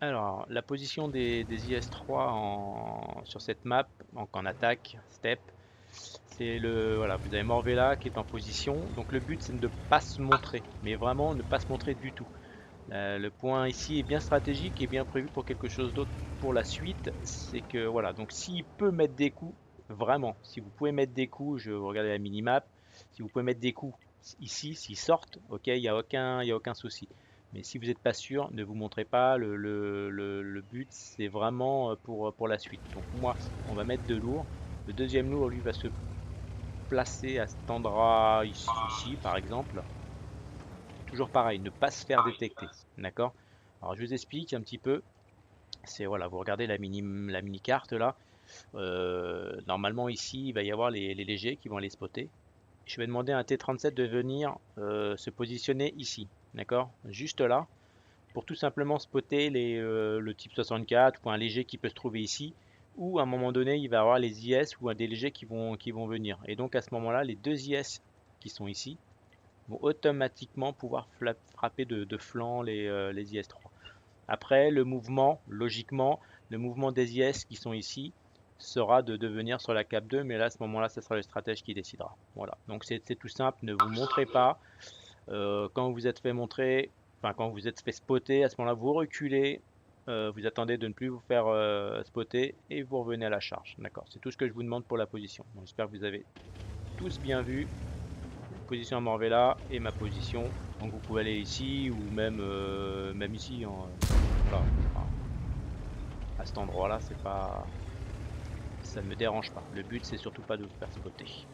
Alors, la position des IS-3 sur cette map, donc en attaque, step, c'est le, voilà, vous avez Morvella qui est en position. Donc le but c'est de ne pas se montrer, mais vraiment ne pas se montrer du tout. Le point ici est bien stratégique et bien prévu pour quelque chose d'autre pour la suite. C'est que voilà, donc s'il peut mettre des coups, vraiment, si vous pouvez mettre des coups, je regarde la minimap, si vous pouvez mettre des coups ici, s'ils sortent, ok, il y a aucun souci. Mais si vous n'êtes pas sûr, ne vous montrez pas. Le but, c'est vraiment pour la suite. Donc moi, on va mettre de lourd. Le deuxième lourd, lui, va se placer à cet endroit ici, par exemple. Toujours pareil, ne pas se faire détecter. D'accord? Alors je vous explique un petit peu. C'est voilà, vous regardez la mini carte là. Normalement ici, il va y avoir les légers qui vont aller spotter. Je vais demander à un T-37 de venir se positionner ici. D'accord? Juste là, pour tout simplement spotter le type 64 ou un léger qui peut se trouver ici. Ou à un moment donné, il va y avoir les IS ou des légers qui vont venir. Et donc à ce moment-là, les deux IS qui sont ici vont automatiquement pouvoir frapper de flanc les IS-3. Après, le mouvement, logiquement, le mouvement des IS qui sont ici sera de devenir sur la cap 2, mais là, à ce moment-là, ce sera le stratège qui décidera. Voilà, donc c'est tout simple, ne vous montrez pas. Quand vous êtes fait montrer, enfin quand vous êtes fait spotter, à ce moment-là, vous reculez, vous attendez de ne plus vous faire spotter et vous revenez à la charge. D'accord, c'est tout ce que je vous demande pour la position. J'espère que vous avez tous bien vu position à Morvella et ma position. Donc vous pouvez aller ici ou même ici, hein, voilà. Enfin, à cet endroit-là, c'est pas, ça ne me dérange pas. Le but c'est surtout pas de vous faire spotter.